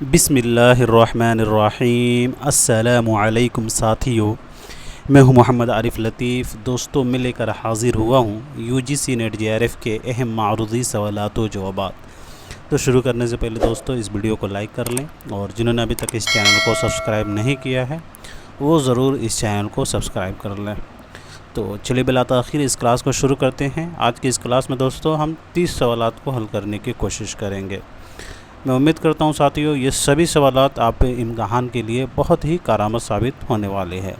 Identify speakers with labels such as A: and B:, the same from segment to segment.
A: بسم اللہ الرحمن الرحیم۔ السلام علیکم ساتھیو، میں ہوں محمد عارف لطیف۔ دوستوں میں لے کر حاضر ہوا ہوں UGC نیٹ JRF کے اہم معروضی سوالات و جوابات۔ تو شروع کرنے سے پہلے دوستوں اس ویڈیو کو لائک کر لیں، اور جنہوں نے ابھی تک اس چینل کو سبسکرائب نہیں کیا ہے وہ ضرور اس چینل کو سبسکرائب کر لیں۔ تو چلیے بلا تاخیر اس کلاس کو شروع کرتے ہیں۔ آج کی اس کلاس میں دوستوں ہم 30 سوالات کو حل کرنے کی کوشش کریں گے۔ میں امید کرتا ہوں ساتھیوں یہ سبھی سوالات آپ امتحان کے لیے بہت ہی کارآمد ثابت ہونے والے ہیں۔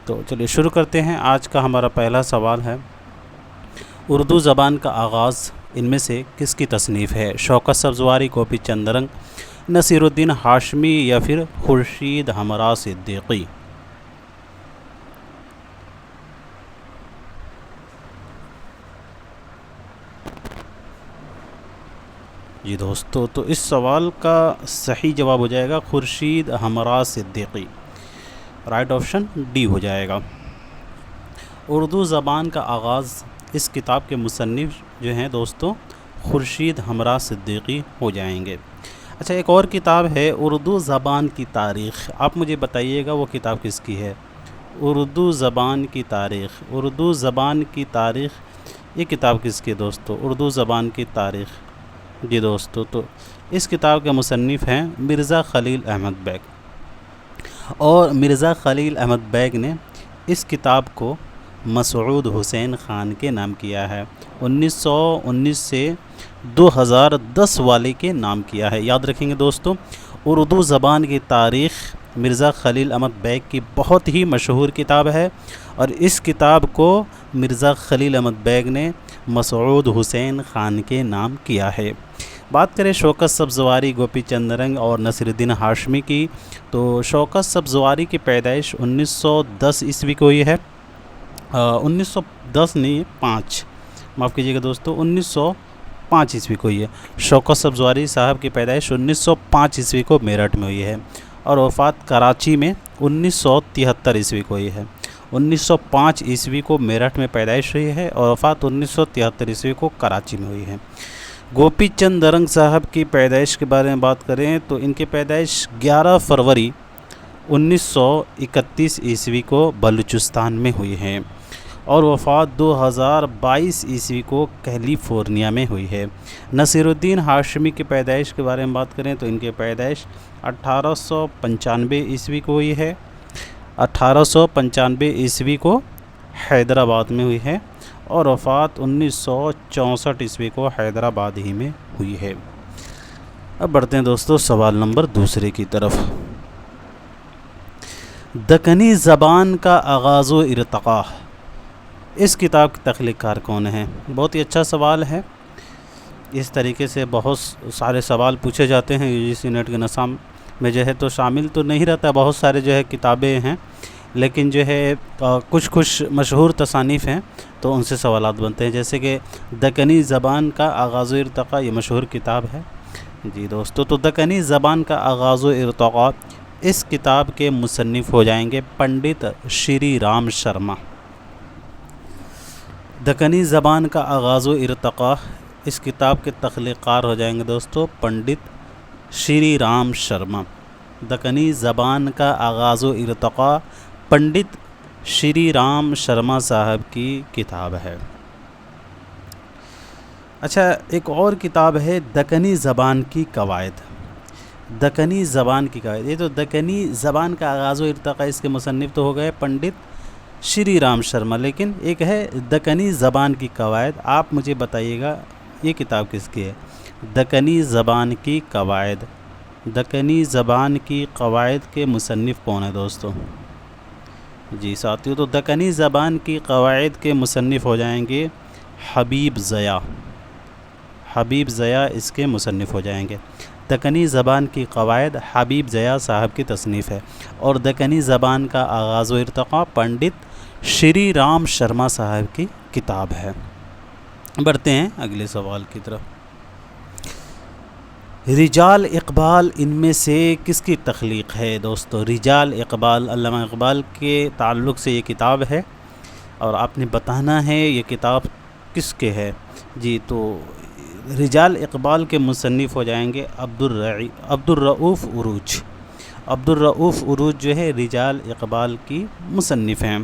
A: تو چلیے شروع کرتے ہیں۔ آج کا ہمارا پہلا سوال ہے، اردو زبان کا آغاز ان میں سے کس کی تصنیف ہے؟ شوکت سبزواری، گوپی چند رنگ، نصیر الدین ہاشمی یا پھر خورشید ہمراء صدیقی؟ جی دوستو، تو اس سوال کا صحیح جواب ہو جائے گا Khurshid Humra Siddiqui. Right option D ہو جائے گا۔ اردو زبان کا آغاز اس کتاب کے مصنف جو ہیں دوستو خورشید ہمراء صدیقی ہو جائیں گے۔ اچھا، ایک اور کتاب ہے اردو زبان کی تاریخ، آپ مجھے بتائیے گا وہ کتاب کس کی ہے؟ اردو زبان کی تاریخ، اردو زبان کی تاریخ، یہ کتاب کس کی ہے دوستو؟ اردو زبان کی تاریخ۔ جی دوستو، تو اس کتاب کے مصنف ہیں مرزا خلیل احمد بیگ، اور مرزا خلیل احمد بیگ نے اس کتاب کو مسعود حسین خان کے نام کیا ہے۔ 1919 سے 2010 والے کے نام کیا ہے۔ یاد رکھیں گے دوستو، اردو زبان کی تاریخ مرزا خلیل احمد بیگ کی بہت ہی مشہور کتاب ہے، اور اس کتاب کو مرزا خلیل احمد بیگ نے مسعود حسین خان کے نام کیا ہے۔ بات کریں شوکت سبزواری، گوپی چند رنگ اور نصیر الدین ہاشمی کی، تو شوکت سبزواری کی پیدائش 1910 عیسوی کو ہوئی ہے۔ 1910 نہیں، 5 معاف کیجیے گا دوستو، 1905 عیسوی کو ہوئی ہے۔ شوکت سبزواری صاحب کی پیدائش 1905 عیسوی کو میرٹھ میں ہوئی ہے، اور وفات کراچی میں 1973 عیسوی کو ہوئی ہے۔ 1905 عیسوی کو میرٹھ میں پیدائش ہوئی ہے، اور وفات 1973 عیسوی کو کراچی میں ہوئی ہے۔ گوپی چند رنگ صاحب کی پیدائش کے بارے میں بات کریں تو ان کی پیدائش 11 فروری 1931 عیسوی کو بلوچستان میں ہوئی ہے، اور وفات 2022 عیسوی کو کیلیفورنیا میں ہوئی ہے۔ نصیر الدین ہاشمی کی پیدائش کے بارے میں بات کریں تو ان کی پیدائش 1895 عیسوی کو ہوئی ہے۔ 1895 عیسوی کو حیدرآباد میں ہوئی ہے، اور وفات 1964 عیسوی کو حیدرآباد ہی میں ہوئی ہے۔ اب بڑھتے ہیں دوستو سوال نمبر دوسرے کی طرف۔ دکنی زبان کا آغاز و ارتقاء، اس کتاب کے تخلیق کار کون ہیں؟ بہت ہی اچھا سوال ہے۔ اس طریقے سے بہت سارے سوال پوچھے جاتے ہیں UGC نیٹ کے نظام میں، جو ہے تو شامل تو نہیں رہتا، بہت سارے جو ہے کتابیں ہیں، لیکن جو ہے کچھ مشہور تصانیف ہیں تو ان سے سوالات بنتے ہیں، جیسے کہ دکنی زبان کا آغاز و ارتقاء، یہ مشہور کتاب ہے۔ جی دوستو، تو دکنی زبان کا آغاز و ارتقاء اس کتاب کے مصنف ہو جائیں گے پنڈت شری رام شرما۔ دکنی زبان کا آغاز و ارتقاء اس کتاب کے تخلیق کار ہو جائیں گے دوستو پنڈت شری رام شرما۔ دکنی زبان کا آغاز و ارتقاء پنڈت شری رام شرما صاحب کی کتاب ہے۔ اچھا، ایک اور کتاب ہے دکنی زبان کی قواعد۔ دکنی زبان کی قواعد، یہ تو دکنی زبان کا آغاز و ارتقاء اس کے مصنف تو ہو گئے پنڈت شری رام شرما، لیکن ایک ہے دکنی زبان کی قواعد۔ آپ مجھے بتائیے گا یہ کتاب کس کی ہے؟ دکنی زبان کی قواعد، دکنی زبان کی قواعد کے مصنف کون ہیں دوستو؟ جی ساتھیو، تو دکنی زبان کی قواعد کے مصنف ہو جائیں گے حبیب ضیاء۔ حبیب ضیاء اس کے مصنف ہو جائیں گے۔ دکنی زبان کی قواعد حبیب ضیاء صاحب کی تصنیف ہے، اور دکنی زبان کا آغاز و ارتقاء پنڈت شری رام شرما صاحب کی کتاب ہے۔ بڑھتے ہیں اگلے سوال کی طرف۔ رجال اقبال ان میں سے کس کی تخلیق ہے دوستو؟ رجال اقبال، علامہ اقبال کے تعلق سے یہ کتاب ہے، اور آپ نے بتانا ہے یہ کتاب کس کے ہے۔ جی، تو رجال اقبال کے مصنف ہو جائیں گے عبدالرؤف عروج. عبدالرؤف عروج جو ہے رجال اقبال کی مصنف ہیں.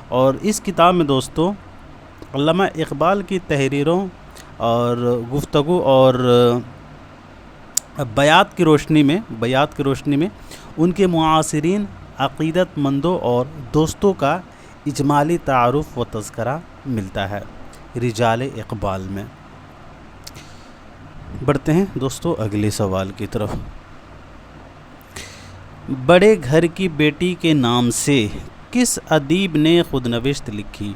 A: اور اس کتاب میں دوستو علامہ اقبال کی تحریروں اور گفتگو اور بیات کی روشنی میں ان کے معاصرین عقیدت مندوں اور دوستوں کا اجمالی تعارف و تذکرہ ملتا ہے رجال اقبال میں. بڑھتے ہیں دوستو اگلے سوال کی طرف. بڑے گھر کی بیٹی کے نام سے کس ادیب نے خود نوشت لکھی؟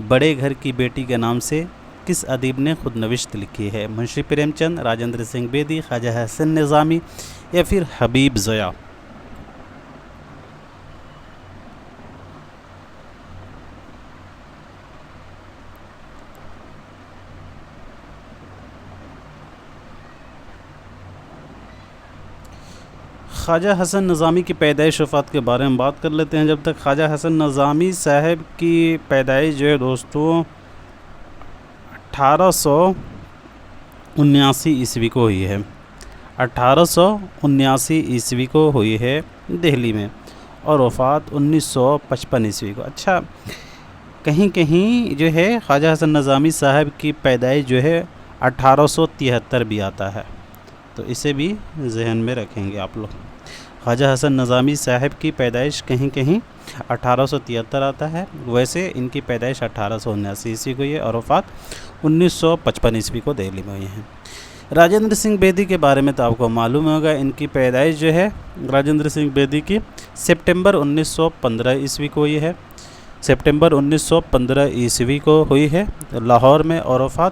A: بڑے گھر کی بیٹی کے نام سے کس ادیب نے خود نوشت لکھی ہے؟ منشی پریم چند، راجندر سنگھ بیدی، خواجہ حسن نظامی یا پھر حبیب ضیاء؟ خواجہ حسن نظامی کی پیدائش وفات کے بارے میں بات کر لیتے ہیں. جب تک خواجہ حسن نظامی صاحب کی پیدائش جو ہے دوستوں 1879 عیسوی کو ہوئی ہے. 1879 عیسوی کو ہوئی ہے دہلی میں، اور وفات 1955 عیسوی کو. اچھا، کہیں جو ہے خواجہ حسن نظامی صاحب کی پیدائش جو ہے 1873 بھی آتا ہے، تو اسے بھی ذہن میں رکھیں گے آپ لوگ. خواجہ حسن نظامی صاحب کی پیدائش کہیں 1873 آتا ہے، ویسے ان کی پیدائش 1879 عیسوی کو ہوئی ہے اور وفات 1955 عیسوی کو دہلی میں ہوئی ہیں. راجندر سنگھ بیدی کے بارے میں تو آپ کو معلوم ہوگا، ان کی پیدائش جو ہے راجندر سنگھ بیدی کی سپٹمبر 1915 عیسوی کو ہوئی ہے. سپٹمبر 1915 عیسوی کو ہوئی ہے لاہور میں، اور وفات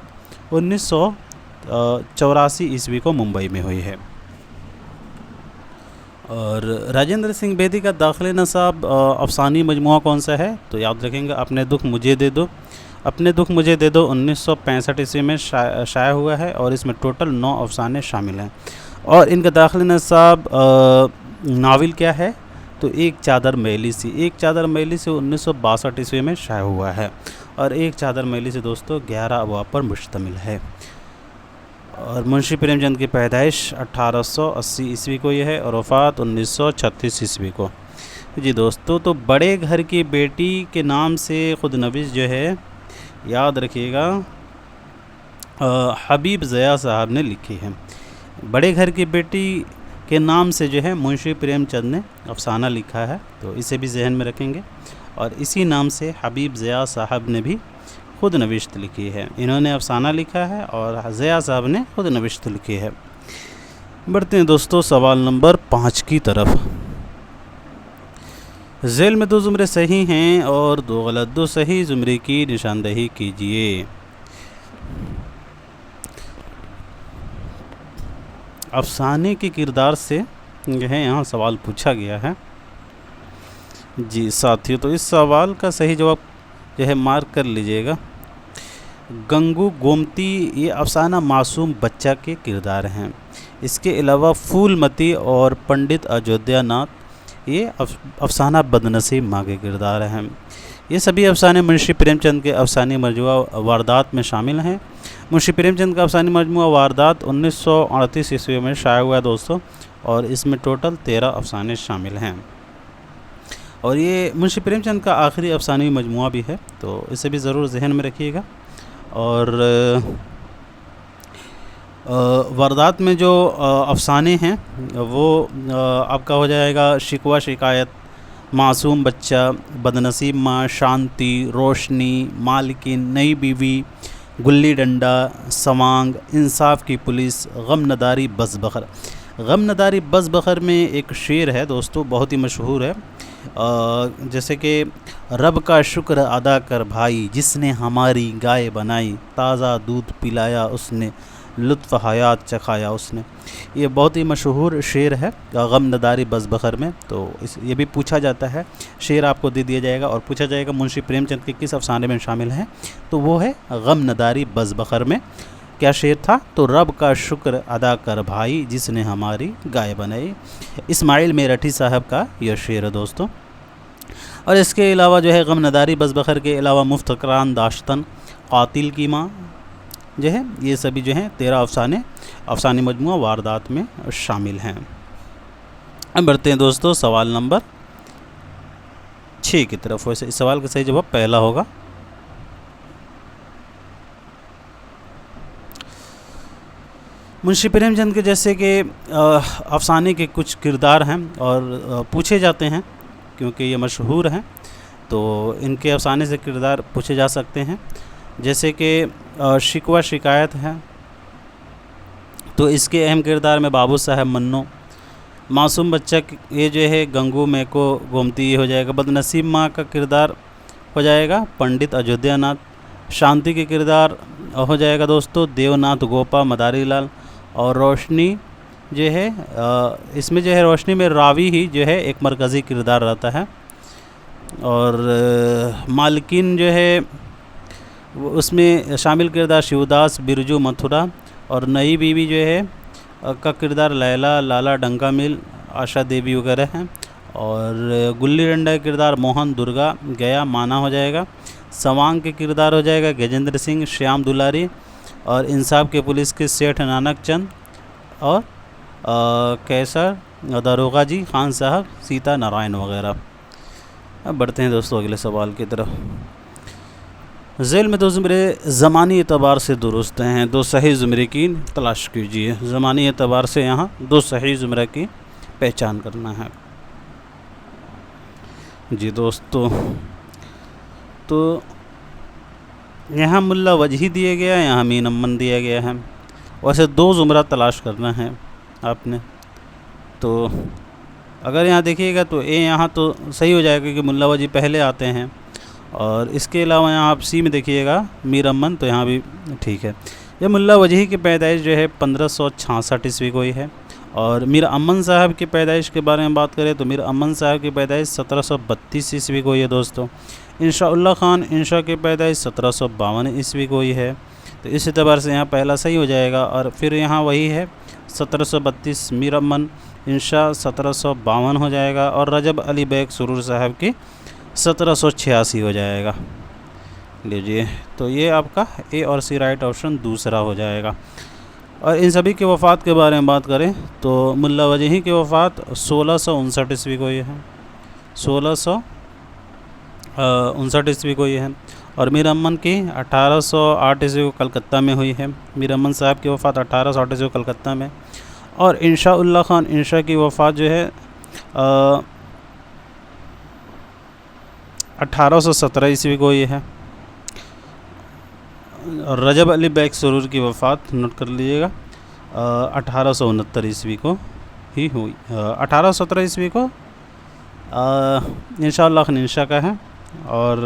A: 1984 عیسوی کو ممبئی میں ہوئی ہے. اور راجندر سنگھ بیدی کا داخل نصاب افسانوی مجموعہ کون سا ہے؟ تو یاد رکھیں گے اپنے دکھ مجھے دے دو. اپنے دکھ مجھے دے دو 1965 عیسوی میں شائع ہوا ہے، اور اس میں ٹوٹل 9 افسانے شامل ہیں. اور ان کا داخل نصاب ناول کیا ہے؟ تو ایک چادر میلی سی. ایک چادر میلی سے 1962 عیسوی میں شائع ہوا ہے، اور ایک چادر میلی سے دوستو 11 ابواب پر مشتمل ہے. اور منشی پریم چند کی پیدائش 1880 عیسوی کو یہ ہے، اور وفات 1936 عیسوی کو. جی دوستو، تو بڑے گھر کی بیٹی کے نام سے خود نوشت جو ہے یاد رکھیے گا حبیب ضیاء صاحب نے لکھی ہے. بڑے گھر کی بیٹی کے نام سے جو ہے منشی پریم چند نے افسانہ لکھا ہے، تو اسے بھی ذہن میں رکھیں گے. اور اسی نام سے حبیب ضیاء صاحب نے بھی خود نوشت لکھی ہے. انہوں نے افسانہ لکھا ہے اور ضیاء صاحب نے خود نوشت لکھی ہے. بڑھتے ہیں دوستو سوال نمبر 5 کی طرف. ذیل میں 2 زمرے صحیح ہیں اور 2 غلط. 2 صحیح زمرے کی نشاندہی کیجیے. افسانے کے کردار سے جو ہے یہاں سوال پوچھا گیا ہے. جی ساتھیو، تو اس سوال کا صحیح جواب جو ہے مارک کر لیجئے گا. گنگو گومتی یہ افسانہ معصوم بچہ کے کردار ہیں. اس کے علاوہ پھول متی اور پنڈت اجودھیا ناتھ یہ افسانہ بدنصیب ماں کے کردار ہیں. یہ سبھی افسانے منشی پریم چند کے افسانے مجموعہ واردات میں شامل ہیں. منشی پریم چند کا افسانے مجموعہ واردات 1938 عیسوی میں شائع ہوا ہے دوستو، اور اس میں ٹوٹل 13 افسانے شامل ہیں. اور یہ منشی پریم چند کا آخری افسانوی مجموعہ بھی ہے، تو اسے بھی ضرور ذہن میں رکھیے گا. اور واردات میں جو افسانے ہیں وہ آپ کا ہو جائے گا شکوہ شکایت، معصوم بچہ، بدنصیب ماں، شانتی، روشنی، مالکن، نئی بیوی، گلی ڈنڈا، سوانگ، انصاف کی پولیس، غم نداری بز بخر. غم نداری بز بخر میں ایک شعر ہے دوستو، بہت ہی مشہور ہے، جیسے کہ رب کا شکر ادا کر بھائی، جس نے ہماری گائے بنائی، تازہ دودھ پلایا اس نے، لطف حیات چکھایا اس نے. یہ بہت ہی مشہور شعر ہے غم نداری بز بخر میں. تو یہ بھی پوچھا جاتا ہے، شعر آپ کو دے دیا جائے گا اور پوچھا جائے گا منشی پریم چند کے کس افسانے میں شامل ہے، تو وہ ہے غم نداری بز بخر میں. کیا شعر تھا؟ تو رب کا شکر ادا کر بھائی، جس نے ہماری گائے بنائی. اسماعیل میرٹھی صاحب کا یہ شعر ہے دوستو. اور اس کے علاوہ جو ہے غم نداری بز بخر کے علاوہ مفتقران داشتن، قاتل کی ماں جو ہے، یہ سبھی جو ہیں 13 افسانے مجموعہ واردات میں شامل ہیں۔ اب بڑھتے ہیں دوستو سوال نمبر 6 کی طرف۔ ویسے اس سوال کا صحیح جواب پہلا ہوگا۔ منشی پریم چند کے جیسے کہ افسانے کے کچھ کردار ہیں اور پوچھے جاتے ہیں کیونکہ یہ مشہور ہیں، تو ان کے افسانے سے کردار پوچھے جا سکتے ہیں، جیسے کہ شکوہ شکایت ہے، تو اس کے اہم کردار میں بابو صاحب منو، معصوم بچہ یہ جو ہے گنگو میکو گومتی، یہ ہو جائے گا۔ بد نصیب ماں کا کردار ہو جائے گا پنڈت ایودھیا ناتھ، شانتی کے کردار ہو جائے گا دوستو دیو ناتھ گوپا مداری لال، اور روشنی جو ہے اس میں جو ہے روشنی میں راوی ہی جو ہے ایک مرکزی کردار رہتا ہے، اور مالکین جو ہے اس میں شامل کردار شیوداس برجو متھرا، اور نئی بیوی جو ہے کا کردار لیلا لالا ڈنکا مل آشا دیوی وغیرہ ہیں، اور گلی ڈنڈا کا کردار موہن درگا گیا مانا ہو جائے گا، سوانگ کے کردار ہو جائے گا گجیندر سنگھ شیام دلاری، اور انصاف کے پولیس کے سیٹھ نانک چند، اور کیسر داروغہ جی خان صاحب سیتا نارائن وغیرہ۔ اب بڑھتے ہیں دوستو اگلے سوال کی طرف۔ ذیل میں 2 زمرے زمانی اعتبار سے درست ہیں، 2 صحیح زمرے کی تلاش کیجیے۔ زمانی اعتبار سے یہاں 2 صحیح زمرے کی پہچان کرنا ہے جی دوستو۔ تو یہاں ملا وجہی دیا گیا ہے، یہاں مین امن دیا گیا ہے، ویسے 2 زمرہ تلاش کرنا ہے آپ نے۔ تو اگر یہاں دیکھیے گا تو اے یہاں تو صحیح ہو جائے گا کہ ملا وجہی پہلے آتے ہیں، اور اس کے علاوہ یہاں آپ سی میں دیکھیے گا میر امن، تو یہاں بھی ٹھیک ہے۔ یہ ملا وجہی کی پیدائش جو ہے 1566 عیسوی کو ہی ہے، اور میر امن صاحب کی پیدائش کے بارے میں بات کریں تو میر امن صاحب کی پیدائش 1732 عیسوی کو ہی ہے دوستو۔ انشاء اللہ خان انشاء کی پیدائش 1752 عیسوی کو ہی ہے، تو اس اعتبار سے یہاں پہلا صحیح ہو جائے گا، اور پھر یہاں وہی ہے 1732 میر امن انشاء 1752 ہو جائے گا، اور رجب علی بیگ سرور صاحب کی 1786 ہو جائے گا۔ لیجئے تو یہ آپ کا اے اور سی رائٹ آپشن دوسرا ہو جائے گا۔ اور ان سبھی کے وفات کے بارے میں بات کریں تو ملا وجہی کی وفات 1659 عیسوی کو یہ ہے، 1659 عیسوی کو یہ ہے، اور میر امن کی 1808 عیسوی کو کلکتہ میں ہوئی ہے۔ میر امن صاحب کی وفات 1808 عیسوی کو کلکتہ میں، اور انشاء اللہ خان انشاء کی وفات جو ہے 1817 عیسوی کو یہ ہے، اور رجب علی بیگ سرور کی وفات نوٹ کر لیجیے گا 1869 عیسوی کو ہی ہوئی، 1817 عیسوی کو انشاء اللہ خان انشاء کا ہے، اور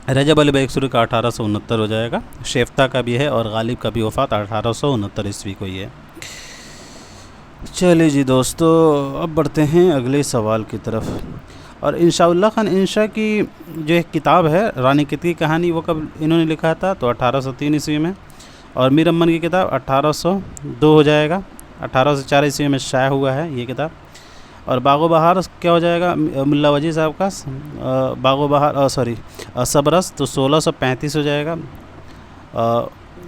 A: رجب علی بیگ سرور کا 1869 ہو جائے گا۔ شیفتہ کا بھی ہے اور غالب کا بھی وفات 1869 عیسوی کو ہی ہے۔ چلیے جی دوستو اب بڑھتے ہیں اگلے سوال کی طرف۔ اور انشاء اللہ خان انشاء کی جو ایک کتاب ہے رانی کت کی کہانی، وہ کب انہوں نے لکھا تھا تو 1803 عیسوی میں، اور میر امن کی کتاب 1802 ہو جائے گا، 1804 عیسوی میں شائع ہوا ہے یہ کتاب۔ اور باغ و بہار کیا ہو جائے گا ملا وجہی صاحب کا باغ و بہار صبرس تو 1635 ہو جائے گا،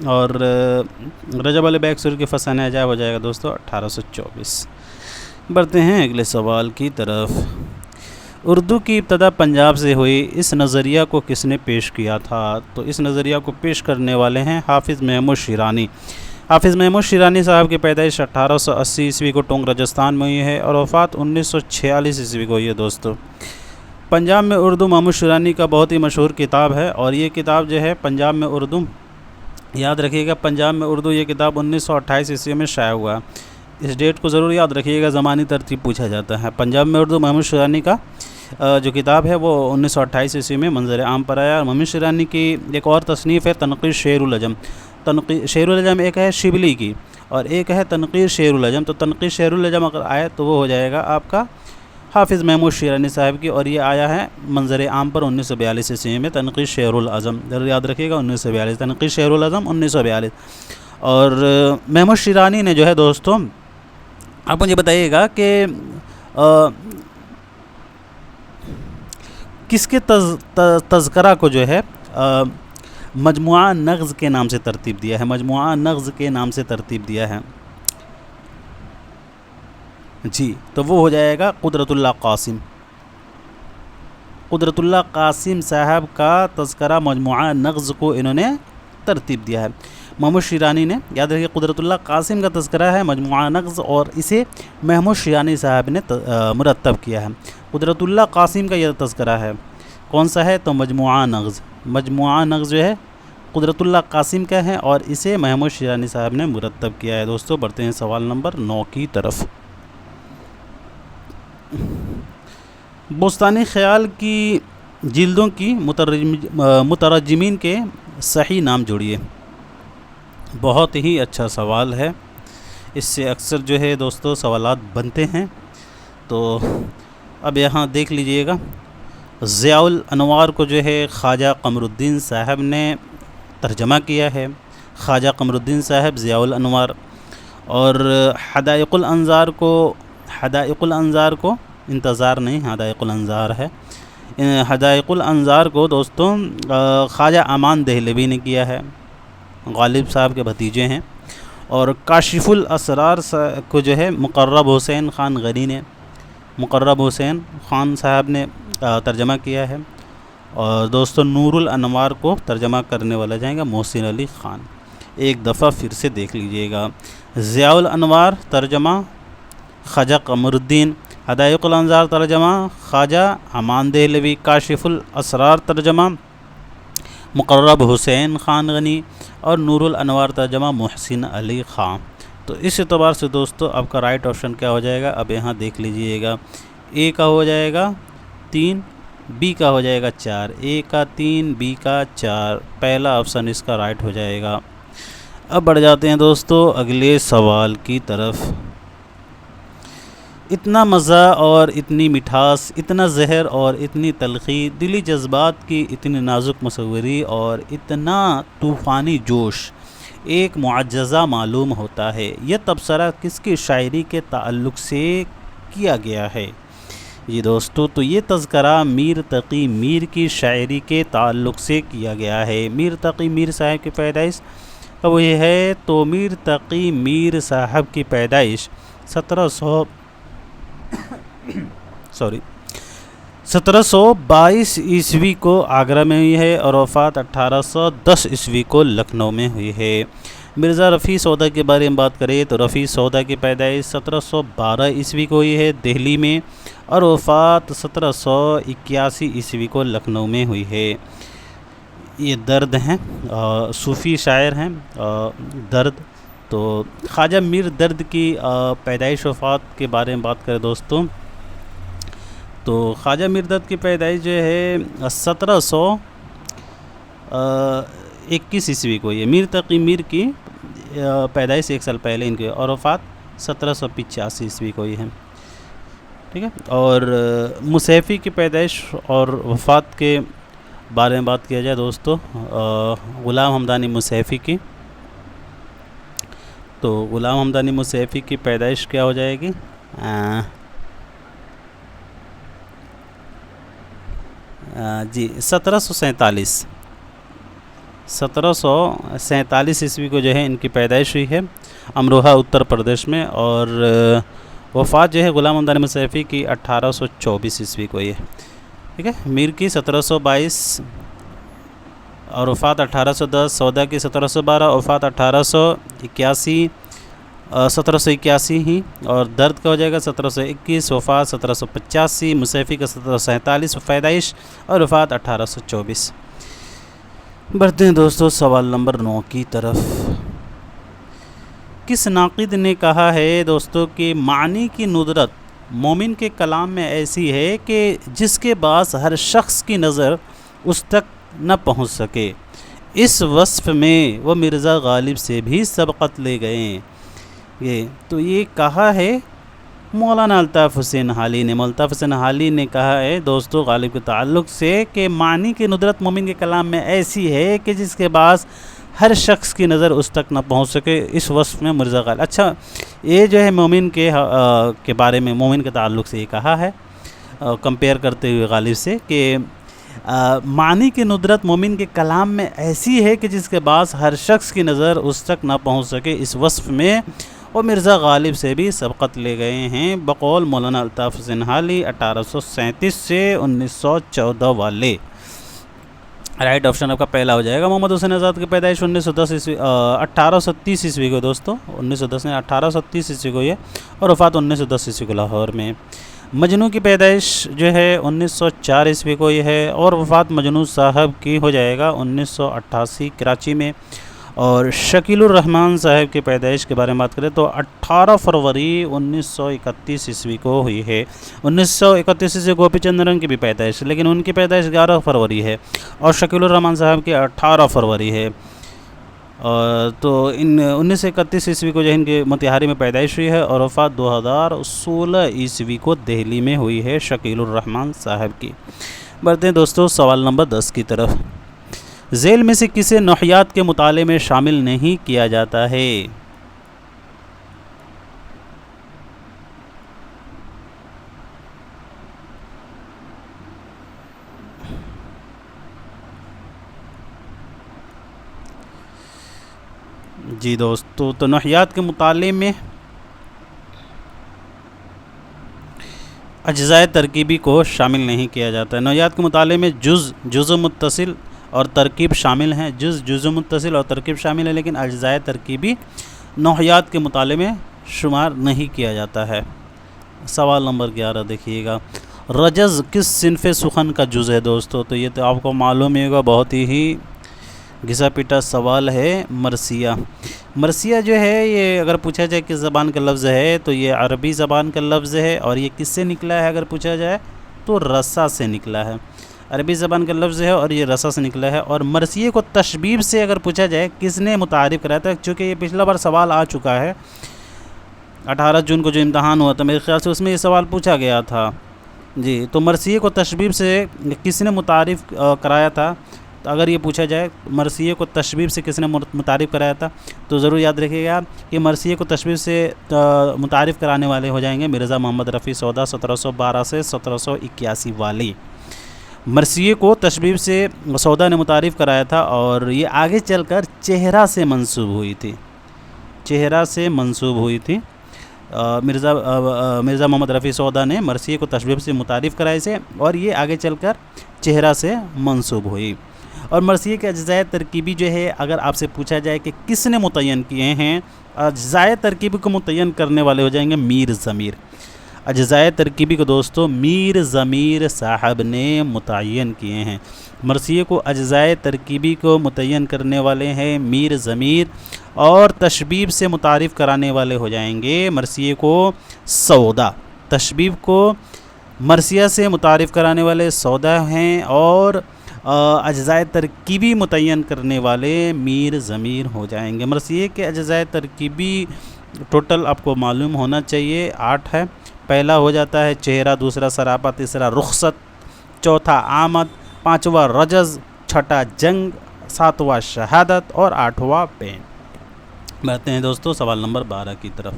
A: اور رجب علی بیگ سرور کی فسانہ عجائب ہو جائے گا دوستو 1824۔ بڑھتے ہیں اگلے سوال کی طرف۔ اردو کی ابتدا پنجاب سے ہوئی، اس نظریہ کو کس نے پیش کیا تھا؟ تو اس نظریہ کو پیش کرنے والے ہیں حافظ محمود شیرانی۔ حافظ محمود شیرانی صاحب کی پیدائش 1880 عیسوی کو ٹونک راجستھان میں ہوئی ہے، اور وفات 1946 عیسوی کو ہوئی ہے دوستو۔ پنجاب میں اردو محمود شیرانی کا بہت ہی مشہور کتاب ہے، اور یہ کتاب جو ہے پنجاب میں اردو، یاد رکھیے گا پنجاب میں اردو یہ کتاب 1928 عیسوی میں شائع ہوا۔ اس ڈیٹ کو ضرور یاد رکھیے گا، زمانی ترتیب پوچھا جاتا ہے۔ پنجاب میں اردو محمود شیرانی کا جو کتاب ہے وہ 1928 عیسوی میں منظر عام پر آیا۔ اور محمود شیرانی کی ایک اور تصنیف ہے تنقید شعر العجم۔ شعر العجم ایک ہے شبلی کی، اور ایک ہے تنقید شعر العجم۔ تو تنقید شعر العجم اگر آئے تو وہ ہو جائے گا آپ کا حافظ محمود شیرانی صاحب کی، اور یہ آیا ہے منظر عام پر 1942 عیسوی میں تنقید شعر العظم، ضرور یاد رکھیے گا 1942 تنقید شعر العظم 1942۔ اور محمود شیرانی نے جو ہے دوستوں آپ مجھے بتائیے گا کہ کس کے تذکرہ کو جو ہے مجموعہ نغز کے نام سے ترتیب دیا ہے، مجموعہ نغز کے نام سے ترتیب دیا ہے؟ جی تو وہ ہو جائے گا قدرت اللہ قاسم۔ قدرت اللہ قاسم صاحب کا تذکرہ مجموعہ نغز کو انہوں نے ترتیب دیا ہے۔ محمود شیرانی نے، یاد رکھیے قدرت اللہ قاسم کا تذکرہ ہے مجموعہ نغز، اور اسے محمود شیرانی صاحب نے مرتب کیا ہے۔ قدرت اللہ قاسم کا یہ تذکرہ ہے، کون سا ہے؟ تو مجموعہ نغز۔ مجموعہ نغز جو ہے قدرت اللہ قاسم کا ہے اور اسے محمود شیرانی صاحب نے مرتب کیا ہے۔ دوستو بڑھتے ہیں سوال نمبر 9 کی طرف۔ بستانی خیال کی جلدوں کی مترجمین کے صحیح نام جوڑیے۔ بہت ہی اچھا سوال ہے، اس سے اکثر جو ہے دوستو سوالات بنتے ہیں، تو اب یہاں دیکھ لیجئے گا۔ ضیاء الانوار کو جو ہے خواجہ قمر الدین صاحب نے ترجمہ کیا ہے، خواجہ قمر الدین صاحب ضیاء الانوار۔ اور حدائق الانظار کو انتظار نہیں، حدائق الانظار ہے، حدائق الانظار کو دوستوں خواجہ امان دہلوی نے کیا ہے، غالب صاحب کے بھتیجے ہیں۔ اور کاشف الاسرار کو جو ہے مقرب حسین خان غنی نے، مقرب حسین خان صاحب نے ترجمہ کیا ہے۔ اور دوستو نور الانوار کو ترجمہ کرنے والا جائیں گا محسن علی خان۔ ایک دفعہ پھر سے دیکھ لیجئے گا۔ ضیاء الانوار ترجمہ خواجہ قمر الدین، حدائق الانظار ترجمہ خواجہ امان دہلوی، کاشف الاسرار ترجمہ مقرب حسین خان غنی، اور نور الانوار ترجمہ محسن علی خان۔ تو اس اعتبار سے دوستو آپ کا رائٹ آپشن کیا ہو جائے گا؟ اب یہاں دیکھ لیجئے گا، اے کا ہو جائے گا 3، بی کا ہو جائے گا 4، اے کا 3، بی کا 4، پہلا آپشن اس کا رائٹ ہو جائے گا۔ اب بڑھ جاتے ہیں دوستو اگلے سوال کی طرف۔ اتنا مزہ اور اتنی مٹھاس، اتنا زہر اور اتنی تلخی، دلی جذبات کی اتنی نازک مصوری اور اتنا طوفانی جوش، ایک معجزہ معلوم ہوتا ہے۔ یہ تبصرہ کس کی شاعری کے تعلق سے کیا گیا ہے؟ جی دوستو تو یہ تذکرہ میر تقی میر کی شاعری کے تعلق سے کیا گیا ہے۔ میر تقی میر صاحب کی پیدائش کب ہوئی ہے؟ تو میر تقی میر صاحب کی پیدائش 1722 عیسوی کو آگرہ میں ہوئی ہے اور وفات 1810 عیسوی کو لکھنؤ میں ہوئی ہے۔ مرزا رفیع سودا کے بارے میں بات کریں تو رفیع سودا کی پیدائش 1712 عیسوی کو ہوئی ہے دہلی میں، اور وفات 1781 عیسوی کو لکھنؤ میں ہوئی ہے۔ یہ درد ہیں، صوفی شاعر ہیں درد۔ تو خواجہ میر درد کی پیدائش وفات کے بارے میں بات کریں دوستوں تو خواجہ میر درد کی پیدائش جو ہے 1721 عیسوی کو یہ میر تقی میر کی پیدائش 1 سال پہلے ان کی، اور وفات 1785 عیسوی کو یہ ہے، ٹھیک ہے۔ اور مصیفی کی پیدائش اور وفات کے بارے میں بات کیا جائے دوستو، غلام حمدانی مصیفی کی، تو غلام حمدانی مصیفی کی پیدائش کیا ہو جائے گی؟ 1747 عیسوی کو جو ہے ان کی پیدائش ہوئی ہے امروہہ اتر پردیش میں، اور وفات جو ہے غلام حمدانی مصیفی کی 1824 عیسوی کو یہ، ٹھیک ہے۔ میر کی 1722 اور وفات 1810، سودا کی 1712، وفات 1781 ہی، اور درد کا ہو جائے گا 1721، وفات 1785، مصیفی کا 1747 پیدائش اور وفات 1824۔ بڑھتے ہیں دوستو سوال نمبر 9 کی طرف۔ کس ناقد نے کہا ہے دوستو کہ معنی کی ندرت مومن کے کلام میں ایسی ہے کہ جس کے باعث ہر شخص کی نظر اس تک نہ پہنچ سکے؟ اس وصف میں وہ مرزا غالب سے بھی سبقت لے گئے۔ یہ کہا ہے مولانا الطاف حسین حالی نے۔ مولانا الطاف حسین حالی نے کہا ہے دوستو غالب کے تعلق سے کہ معنی کی ندرت مومن کے کلام میں ایسی ہے کہ جس کے باعث ہر شخص کی نظر اس تک نہ پہنچ سکے، اس وصف میں مرزا غالب۔ اچھا یہ جو ہے مومن کے بارے میں مومن کے تعلق سے یہ کہا ہے، کمپیئر کرتے ہوئے غالب سے کہ معنی کی ندرت مومن کے کلام میں ایسی ہے کہ جس کے باعث ہر شخص کی نظر اس تک نہ پہنچ سکے، اس وصف میں وہ مرزا غالب سے بھی سبقت لے گئے ہیں، بقول مولانا الطاف حسین حالی 1837 سے 1914 والے۔ رائٹ آپشن آپ کا پہلا ہو جائے گا۔ محمد حسین آزاد کی پیدائش 1830 عیسوی کو دوستو، 1910 نے 1830 عیسوی کو یہ، اور وفات 1910 عیسوی کو لاہور میں۔ مجنوں کی پیدائش جو ہے 1904 عیسوی کو یہ ہے، اور وفات مجنوں صاحب کی ہو جائے گا 1988 کراچی میں۔ اور شکیل الرحمان صاحب کی پیدائش کے بارے میں بات کریں تو 18 فروری 1931 عیسوی کو ہوئی ہے۔ 1931 سے گوپی چند رنگ کی بھی پیدائش، لیکن ان کی پیدائش 11 فروری ہے، اور شکیل الرحمان صاحب کی 18 فروری ہے۔ تو 1931 عیسوی کو جو ان کی موتیہاری میں پیدائش ہوئی ہے، اور وفات 2016 عیسوی کو دہلی میں ہوئی ہے شکیل الرحمان صاحب کی۔ بڑھتے ہیں دوستو سوال نمبر 10 کی طرف۔ ذیل میں سے کسے نحویات کے مطالعے میں شامل نہیں کیا جاتا ہے؟ جی دوستو، تو نحویات کے مطالعے میں اجزائے ترکیبی کو شامل نہیں کیا جاتا ہے۔ نحویات کے مطالعے میں جزء متصل اور ترکیب شامل ہیں، جزء متصل اور ترکیب شامل ہے، لیکن اجزائے ترکیبی نحویات کے مطالعے میں شمار نہیں کیا جاتا ہے۔ سوال نمبر 11 دیکھیے گا، رجز کس صنف سخن کا جز ہے دوستو؟ تو یہ تو آپ کو معلوم ہی ہوگا، بہت ہی گھسا پیٹا سوال ہے۔ مرثیہ، مرثیہ جو ہے یہ اگر پوچھا جائے کس زبان کا لفظ ہے تو یہ عربی زبان کا لفظ ہے، اور یہ کس سے نکلا ہے اگر پوچھا جائے تو رسا سے نکلا ہے۔ عربی زبان کا لفظ ہے اور یہ رسا سے نکلا ہے۔ اور مرثیے کو تشبیب سے اگر پوچھا جائے کس نے متعارف کرایا تھا، چونکہ یہ پچھلا بار سوال آ چکا ہے 18 جون کو جو امتحان ہوا تھا، میرے خیال سے اس میں یہ سوال پوچھا گیا تھا۔ جی، تو مرثیے کو تشبیب سے کس نے متعارف کرایا تھا؟ تو اگر یہ پوچھا جائے مرثیے کو تشبیب سے کس نے متعارف کرایا تھا، تو ضرور یاد رکھیے گا کہ مرثیے کو تشبیب سے متعارف کرانے والے ہو جائیں گے مرزا محمد رفیع سودا 1712 سے 1781 والے۔ مرثیے کو تشبیب سے سودا نے متعارف کرایا تھا، اور یہ آگے چل کر چہرہ سے منسوب ہوئی تھی، چہرہ سے منسوب ہوئی تھی۔ مرزا محمد رفیع سودا نے مرثیے کو تشبیب سے متعارف کرائے سے، اور یہ آگے چل کر چہرہ سے منسوب ہوئی۔ اور مرثیے کے اجزائے ترکیبی جو ہے اگر آپ سے پوچھا جائے کہ کس نے متعین کیے ہیں، اجزائے ترکیبی کو متعین کرنے والے ہو جائیں گے میر ضمیر۔ اجزائے ترکیبی کو دوستو میر ضمیر صاحب نے متعین کیے ہیں۔ مرثیے کو اجزائے ترکیبی کو متعین کرنے والے ہیں میر ضمیر، اور تشبیب سے متعارف کرانے والے ہو جائیں گے مرثیے کو سودا۔ تشبیب کو مرثیہ سے متعارف کرانے والے سودا ہیں، اور اجزائے ترکیبی متعین کرنے والے میر ضمیر ہو جائیں گے۔ مرثیے کے اجزائے ترکیبی ٹوٹل آپ کو معلوم ہونا چاہیے 8 ہے۔ پہلا ہو جاتا ہے چہرہ، دوسرا سراپا، تیسرا رخصت، چوتھا آمد، پانچواں رجز، چھٹا جنگ، ساتواں شہادت، اور آٹھواں بین۔ بڑھتے ہیں دوستو سوال نمبر 12 کی طرف۔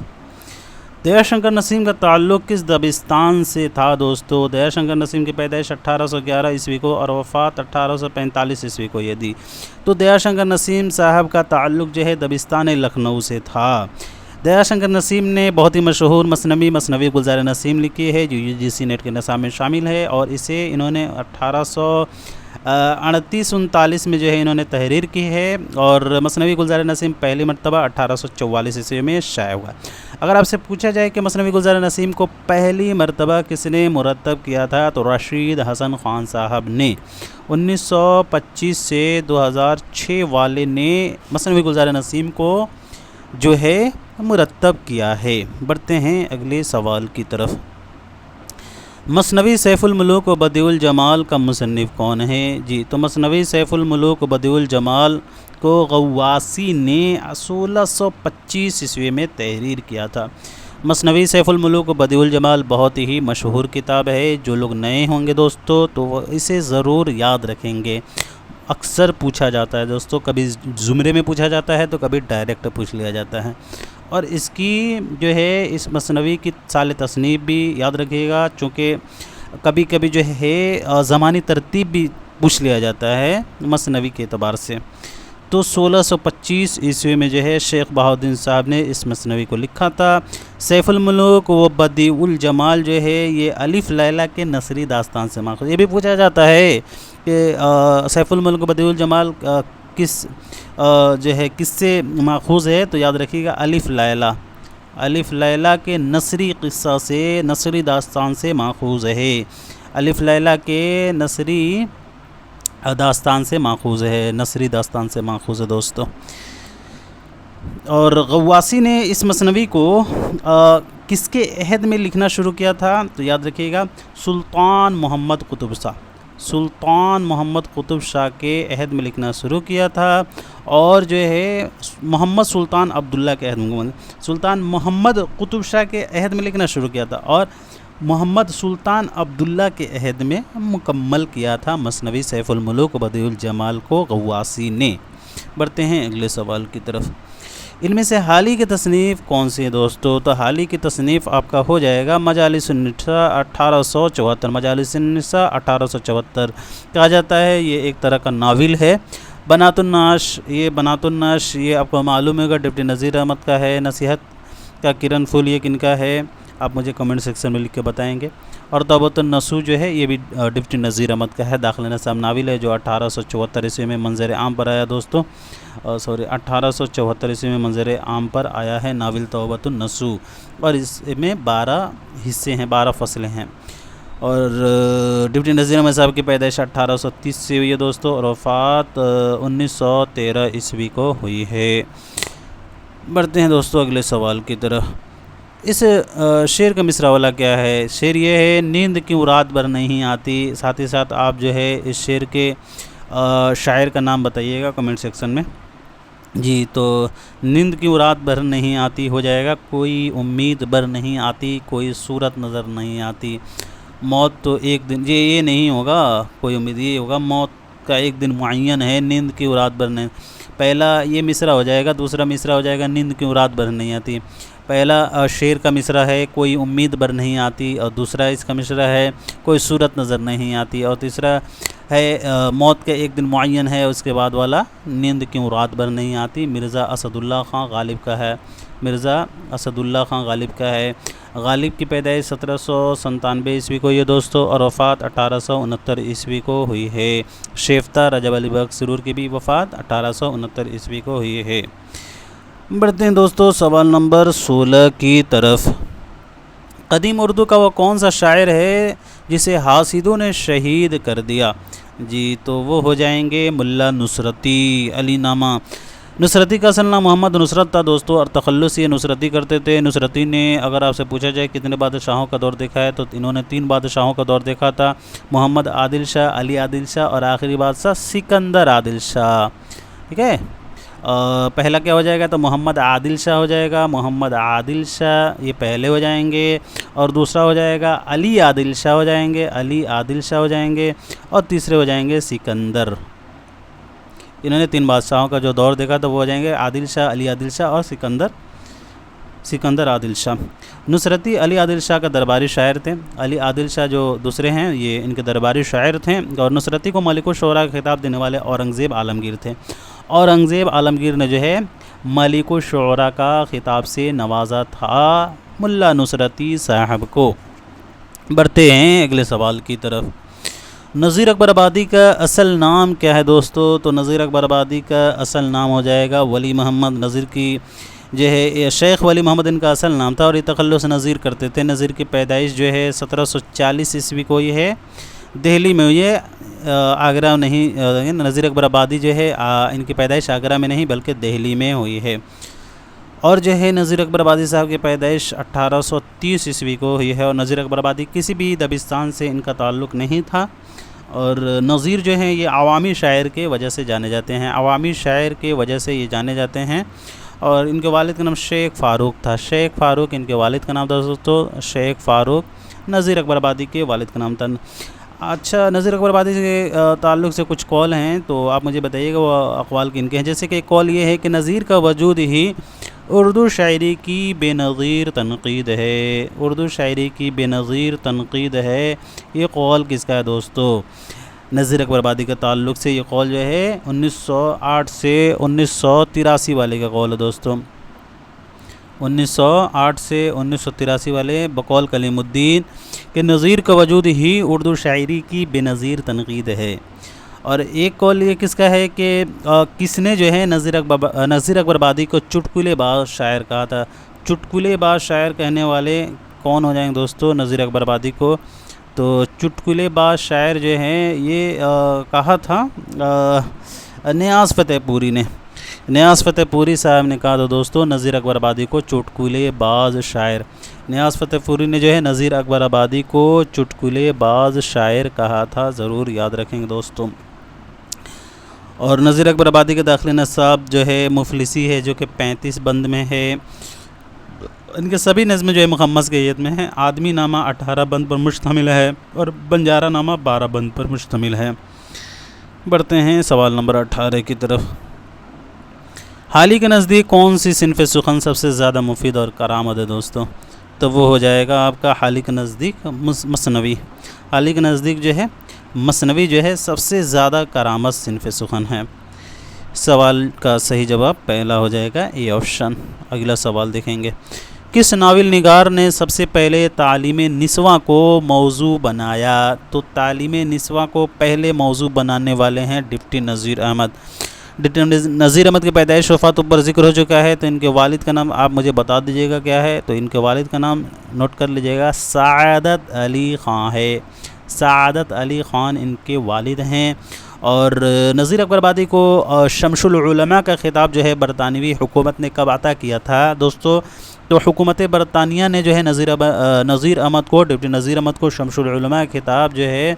A: دیا شنکر نسیم کا تعلق کس دبستان سے تھا دوستو؟ دیا شنکر نسیم کی پیدائش 1811 عیسوی کو اور وفات 1845 عیسوی کو یہ دی۔ تو دیا شنکر نسیم صاحب کا تعلق جو ہے دبستان لکھنؤ سے تھا۔ دیا شنکر نسیم نے بہت ہی مشہور مثنوی گلزار نسیم لکھی ہے جو UGC نیٹ کے نصاب میں شامل ہے، اور اسے انہوں نے 1838-39 میں جو ہے انہوں نے تحریر کی ہے، اور مثنوی گلزار نسیم پہلی مرتبہ 1844 عیسوی میں شائع ہوا۔ اگر آپ سے پوچھا جائے کہ مثنوی گلزار نسیم کو پہلی مرتبہ کس نے مرتب کیا تھا، تو رشید حسن خان صاحب نے 1925 سے 2006 والے نے مثنوی گلزار نسیم کو جو ہے مرتب کیا ہے۔ بڑھتے ہیں اگلے سوال کی طرف۔ مثنوی سیف الملوک و بدیع الجمال کا مصنف کون ہے؟ جی، تو مثنوی سیف الملوک و بدیع الجمال کو غواصی نے 1625 عیسوی میں تحریر کیا تھا۔ مثنوی سیف الملوک و بدیع الجمال بہت ہی مشہور کتاب ہے، جو لوگ نئے ہوں گے دوستو تو وہ اسے ضرور یاد رکھیں گے۔ اکثر پوچھا جاتا ہے دوستو، کبھی زمرے میں پوچھا جاتا ہے تو کبھی ڈائریکٹ پوچھ لیا جاتا ہے، اور اس کی جو ہے اس مثنوی کی سال تصنیف بھی یاد رکھیے گا، چونکہ کبھی کبھی جو ہے زمانی ترتیب بھی پوچھ لیا جاتا ہے مثنوی کے اعتبار سے۔ تو 1625 عیسوی میں جو ہے شیخ بہاؤالدین صاحب نے اس مثنوی کو لکھا تھا۔ سیف الملوک و بدیع الجمال جو ہے یہ الف لیلہ کے نثری داستان سے ماخوذ۔ یہ بھی پوچھا جاتا ہے کہ سیف الملوک و بدیع الجمال کس جو ہے کس سے ماخوذ ہے، تو یاد رکھیے گا الف لیلہ کے نثری قصہ سے، نثری داستان سے ماخوذ ہے۔ الف لیلہ کے نثری داستان سے ماخوذ ہے، نثری داستان سے ماخوذ ہے دوستو۔ اور غواصی نے اس مثنوی کو کس کے عہد میں لکھنا شروع کیا تھا، تو یاد رکھیے گا سلطان محمد قطب شاہ کے عہد میں لکھنا شروع کیا تھا، اور جو ہے محمد سلطان عبداللہ کے عہد میں، سلطان محمد قطب شاہ کے عہد میں لکھنا شروع کیا تھا، اور محمد سلطان عبداللہ کے عہد میں مکمل کیا تھا مثنوی سیف الملوک و بدیع الجمال کو غواصی نے۔ بڑھتے ہیں اگلے سوال کی طرف۔ ان میں سے حالی کی تصنیف کون سی ہے دوستو، تو حالی کی تصنیف آپ کا ہو جائے گا مجالس النساء 1874۔ مجالس النساء 1874 کہا جاتا ہے، یہ ایک طرح کا ناول ہے۔ بنات النعش یہ آپ کو معلوم ہوگا ڈپٹی نذیر احمد کا ہے۔ نصیحت کا کرن پھول یہ کن کا ہے، آپ مجھے کمنٹ سیکشن میں لکھ کے بتائیں گے۔ اور توبۃ النصوح جو ہے یہ بھی ڈپٹی نذیر احمد کا ہے، داخل نصاب ناول ہے جو 1874 عیسوی میں منظر عام پر آیا دوستو، 1874 عیسوی میں منظر عام پر آیا ہے ناول توبۃ النصوح، اور اس میں 12 حصے ہیں، 12 فصلیں ہیں۔ اور ڈپٹی نذیر احمد صاحب کی پیدائش 1830 سے ہوئی ہے دوستو، اور وفات 1913 عیسوی کو ہوئی ہے۔ بڑھتے ہیں دوستو اگلے سوال کی طرف۔ اس شعر کا مصرع والا کیا ہے، شعر یہ ہے نیند کیوں رات بھر نہیں آتی۔ ساتھ ہی ساتھ آپ جو ہے اس شعر کے شاعر کا نام بتائیے گا کمنٹ سیکشن میں۔ جی تو نیند کیوں رات بھر نہیں آتی ہو جائے گا کوئی امید بر نہیں آتی، کوئی صورت نظر نہیں آتی، موت تو ایک دن، یہ نہیں ہوگا کوئی امید، یہ ہوگا موت کا ایک دن معین ہے، نیند کیوں رات بھر نہیں۔ پہلا یہ مصرع ہو جائے گا، دوسرا مصرع ہو جائے گا نیند کیوں رات بھر نہیں آتی۔ پہلا شعر کا مصرع ہے کوئی امید بر نہیں آتی، اور دوسرا اس کا مصرع ہے کوئی صورت نظر نہیں آتی، اور تیسرا ہے موت کا ایک دن معین ہے، اس کے بعد والا نیند کیوں رات بھر نہیں آتی مرزا اسد اللہ خان غالب کا ہے، مرزا اسد اللہ خان غالب کا ہے۔ غالب کی پیدائش 1797 عیسوی کو یہ دوستو، اور وفات 1869 عیسوی کو ہوئی ہے۔ شیفتہ رجب علی بخش سرور کی بھی وفات 1869 عیسوی کو ہوئی ہے۔ بڑھتے ہیں دوستو سوال نمبر 16 کی طرف۔ قدیم اردو کا وہ کون سا شاعر ہے جسے حاسدوں نے شہید کر دیا؟ جی تو وہ ہو جائیں گے ملا نصرتی علی نامہ۔ نصرتی کا اصل نام محمد نصرت تھا دوستو، اور تخلص یہ نصرتی کرتے تھے۔ نصرتی نے اگر آپ سے پوچھا جائے کتنے بادشاہوں کا دور دیکھا ہے، تو انہوں نے 3 بادشاہوں کا دور دیکھا تھا، محمد عادل شاہ، علی عادل شاہ، اور آخری بادشاہ سکندر عادل شاہ۔ ٹھیک ہے، پہلا کیا ہو جائے گا، تو محمد عادل شاہ ہو جائے گا، محمد عادل شاہ یہ پہلے ہو جائیں گے، اور دوسرا ہو جائے گا علی عادل شاہ ہو جائیں گے، علی عادل شاہ ہو جائیں گے، اور تیسرے ہو جائیں گے سکندر۔ انہوں نے 3 بادشاہوں کا جو دور دیکھا تھا وہ ہو جائیں گے عادل شاہ، علی عادل شاہ، اور سکندر عادل شاہ۔ نصرتی علی عادل شاہ کا درباری شاعر تھے، علی عادل شاہ جو دوسرے ہیں یہ ان کے درباری شاعر تھے، اور نصرتی کو ملک الشعراء کا خطاب دینے والے اورنگزیب عالمگیر تھے۔ اورنگزیب عالمگیر نے جو ہے ملک الشعراء کا خطاب سے نوازا تھا ملا نصرتی صاحب کو۔ بڑھتے ہیں اگلے سوال کی طرف۔ نذیر اکبر آبادی کا اصل نام کیا ہے دوستو؟ تو نذیر اکبر آبادی کا اصل نام ہو جائے گا ولی محمد نذیر کی جو ہے شیخ ولی محمد ان کا اصل نام تھا، اور یہ تخلص نذیر کرتے تھے۔ نذیر کی پیدائش جو ہے 1740 عیسوی کو یہ ہے دہلی میں ہوئی ہے، آگرہ نہیں۔ نذیر اکبر آبادی جو ہے ان کی پیدائش آگرہ میں نہیں بلکہ دہلی میں ہوئی ہے، اور جو ہے نذیر اکبر آبادی صاحب کی پیدائش 1830 عیسوی کو ہوئی ہے، اور نذیر اکبر آبادی کسی بھی دبستان سے ان کا تعلق نہیں تھا۔ اور نذیر جو ہیں یہ عوامی شاعر کے وجہ سے جانے جاتے ہیں، عوامی شاعر کے وجہ سے یہ جانے جاتے ہیں، اور ان کے والد کا نام شیخ فاروق تھا، شیخ فاروق ان کے والد کا نام تھا دوستو، شیخ فاروق نذیر اکبر آبادی کے والد کا نام تھا۔ اچھا، نذیر اکبر آبادی کے تعلق سے کچھ قول ہیں تو آپ مجھے بتائیے گا وہ اقوال کن کے ہیں۔ جیسے کہ ایک قول یہ ہے کہ نذیر کا وجود ہی اردو شاعری کی بے نظیر تنقید ہے، اردو شاعری کی بے نظیر تنقید ہے۔ یہ قول کس کا ہے دوستو؟ نذیر اکبر آبادی کے تعلق سے یہ قول جو ہے 1908 سے 1983 والے کا قول ہے دوستوں، 1908 سے 1983 والے بقول کلیم الدین کہ نظیر کا وجود ہی اردو شاعری کی بے نظیر تنقید ہے۔ اور ایک قول یہ کس کا ہے کہ کس نے جو ہے نذیر اکبر آبادی کو چٹکلے باز شاعر کہا تھا؟ چٹکلے باز شاعر کہنے والے کون ہو جائیں گے دوستو نذیر اکبر آبادی کو؟ تو چٹکلے باز شاعر جو ہیں یہ کہا تھا نیاز فتح پوری نے، نیاز فتح پوری صاحب نے کہا تھا دوستو نذیر اکبر آبادی کو چٹکلے باز شاعر۔ نیاز فتح پوری نے جو ہے نذیر اکبر آبادی کو چٹکلے باز شاعر کہا تھا، ضرور یاد رکھیں گے دوستوں۔ اور نذیر اکبر آبادی کے داخلی نصاب جو ہے مفلسی ہے، جو کہ 35 بند میں ہے۔ ان کے سبھی نظمیں جو ہے مخمس کیفیت میں ہیں۔ آدمی نامہ 18 بند پر مشتمل ہے اور بنجارہ نامہ 12 بند پر مشتمل ہے۔ بڑھتے ہیں سوال نمبر 18 کی طرف۔ حالی کے نزدیک کون سی صنف سخن سب سے زیادہ مفید اور کارآمد ہے دوستو؟ تو وہ ہو جائے گا آپ کا حالی کے نزدیک مثنوی۔ حالی کے نزدیک جو ہے مثنوی جو ہے سب سے زیادہ کارآمد صنف سخن ہے۔ سوال کا صحیح جواب پہلا ہو جائے گا اے آپشن۔ اگلا سوال دیکھیں گے، کس ناول نگار نے سب سے پہلے تعلیم نسواں کو موضوع بنایا؟ تو تعلیم نسواں کو پہلے موضوع بنانے والے ہیں ڈپٹی نذیر احمد۔ ڈپٹی نذیر احمد کی پیدائش وفات پر ذکر ہو چکا ہے، تو ان کے والد کا نام آپ مجھے بتا دیجیے گا کیا ہے؟ تو ان کے والد کا نام نوٹ کر لیجیے گا، سعادت علی خان ہے۔ سعادت علی خان ان کے والد ہیں۔ اور نذیر اکبر آبادی کو شمس العلماء کا خطاب جو ہے برطانوی حکومت نے کب عطا کیا تھا دوستو؟ تو حکومت برطانیہ نے جو ہے نذیر احمد کو، ڈپٹی نذیر احمد کو شمس العلماء کا خطاب جو ہے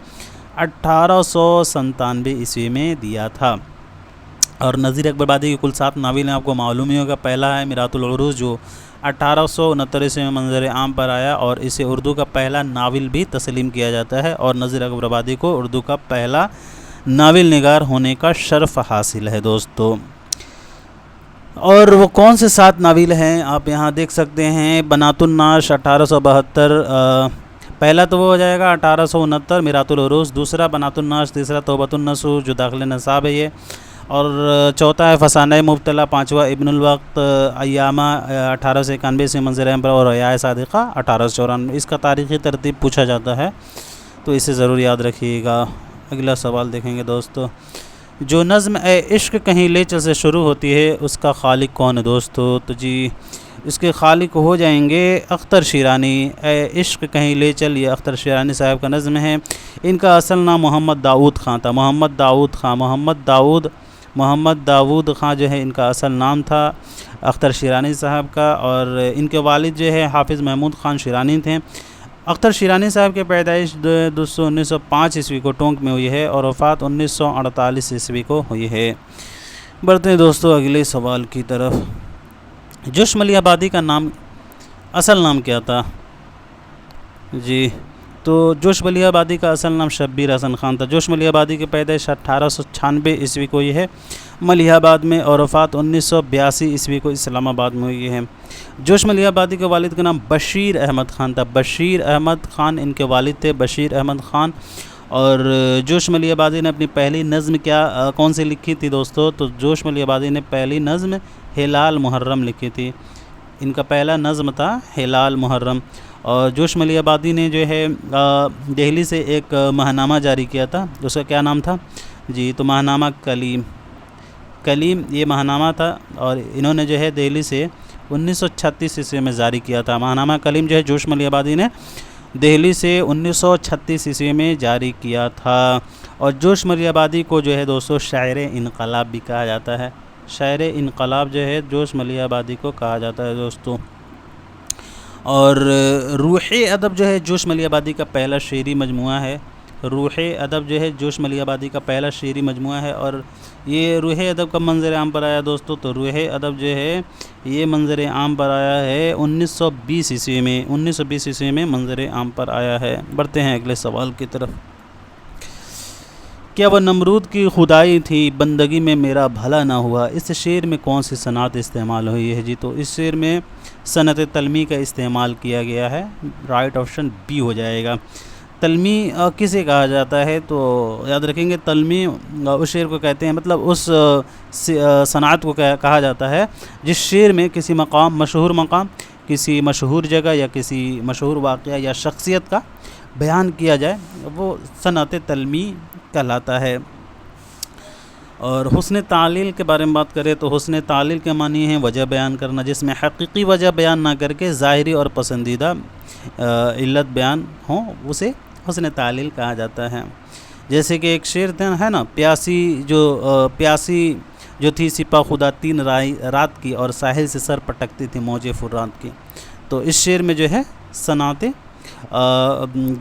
A: 1897 عیسوی میں دیا تھا۔ اور نذیر اکبر آبادی کی کل 7 ناولیں آپ کو معلوم ہی ہوگا۔ پہلا ہے میرات العروج جو 1869 عیسوی میں منظر عام پر آیا، اور اسے اردو کا پہلا ناول بھی تسلیم کیا جاتا ہے، اور نذیر اکبر آبادی کو اردو کا پہلا ناول نگار ہونے کا شرف حاصل ہے دوستو۔ اور وہ کون سے 7 ناول ہیں آپ یہاں دیکھ سکتے ہیں؟ بنات الناش 1872، پہلا تو وہ ہو جائے گا 1869 میرات العروج، دوسرا بنات الناش، تیسرا توبۃ النصوح جو داخل نصاب ہے یہ، اور چوتھا ہے فسانہ مبتلا، پانچواں ابن الوقت ایامہ 1891 سے منظر عام پر، اور حیاء صادقہ 1894۔ اس کا تاریخی ترتیب پوچھا جاتا ہے تو اسے ضرور یاد رکھیے گا۔ اگلا سوال دیکھیں گے دوستو، جو نظم اے عشق کہیں لے چل سے شروع ہوتی ہے اس کا خالق کون ہے دوستو؟ تو جی اس کے خالق ہو جائیں گے اختر شیرانی۔ اے عشق کہیں لے چل یہ اختر شیرانی صاحب کا نظم ہے۔ ان کا اصل نام محمد داؤد خان تھا، محمد داؤد خان جو ہے ان کا اصل نام تھا اختر شیرانی صاحب کا، اور ان کے والد جو ہے حافظ محمود خان شیرانی تھے۔ اختر شیرانی صاحب کی پیدائش 1905 عیسوی کو ٹونک میں ہوئی ہے، اور وفات 1948 عیسوی کو ہوئی ہے۔ بڑھتے ہیں دوستو اگلے سوال کی طرف۔ جوشم علی آبادی کا نام اصل نام کیا تھا؟ جی تو جوشم علی آبادی کا اصل نام شبیر حسن خان تھا۔ جوشم علی آبادی کی پیدائش 1896 عیسوی کو ہوئی ہے ملیح آباد میں، اور وفات 1982 عیسوی کو اسلام آباد میں ہوئی ہے۔ جوشم علی آبادی کے والد کا نام بشیر احمد خان تھا، بشیر احمد خان ان کے والد تھے، بشیر احمد خان۔ اور جوشم علی آبادی نے اپنی پہلی نظم کون سی لکھی تھی دوستو؟ تو جوشم علی آبادی نے پہلی نظم ہلال محرم لکھی تھی، ان کا پہلا نظم تھا ہلال محرم۔ اور جوشم علی آبادی نے جو ہے دہلی سے ایک ماہنامہ جاری کیا تھا، اس کا کیا نام تھا؟ جی تو ماہنامہ کلیم یہ ماہنامہ تھا، اور انہوں نے جو ہے دہلی سے 1936 عیسوی میں جاری کیا تھا۔ ماہنامہ کلیم جو ہے جوشم علی آبادی نے دہلی سے 1936 عیسوی میں جاری کیا تھا۔ اور جوشم علی آبادی کو جو ہے دوستو شاعر انقلاب بھی کہا جاتا ہے، شاعر انقلاب جو ہے جوشم علی آبادی کو کہا جاتا ہے دوستو۔ اور روح ادب جو ہے جوشم علی آبادی کا پہلا شعری مجموعہ ہے، روح ادب جو ہے جوشم علی آبادی کا پہلا شعری مجموعہ ہے، اور یہ روح ادب کا منظر عام پر آیا دوستو؟ تو روح ادب جو ہے یہ منظر عام پر آیا ہے 1920 عیسوی میں، 1920 عیسوی میں منظر عام پر آیا ہے۔ بڑھتے ہیں اگلے سوال کی طرف۔ کیا وہ نمرود کی خدائی تھی بندگی میں میرا بھلا نہ ہوا؟ اس شعر میں کون سی صنعت استعمال ہوئی ہے؟ جی تو اس شعر میں صنعت تلمیح کا استعمال کیا گیا ہے، رائٹ آپشن بی ہو جائے گا۔ تلمی کسے کہا جاتا ہے؟ تو یاد رکھیں گے تلمی اس شعر کو کہتے ہیں، مطلب اس صنعت کو کہا جاتا ہے جس شعر میں کسی مشہور مقام، کسی مشہور جگہ یا کسی مشہور واقعہ یا شخصیت کا بیان کیا جائے، وہ صنعت تلمی کہلاتا ہے۔ اور حسن تعلیل کے بارے میں بات کریں تو حسن تعلیل کے معنی ہیں وجہ بیان کرنا، جس میں حقیقی وجہ بیان نہ کر کے ظاہری اور پسندیدہ علت بیان ہوں، اسے حسن تعلیل کہا جاتا ہے۔ جیسے کہ ایک شعر ہے نا، پیاسی جو تھی سپاہ خدا 3 رات کی، اور ساحل سے سر پٹکتی تھی موج فرات کی۔ تو اس شعر میں جو ہے صنعت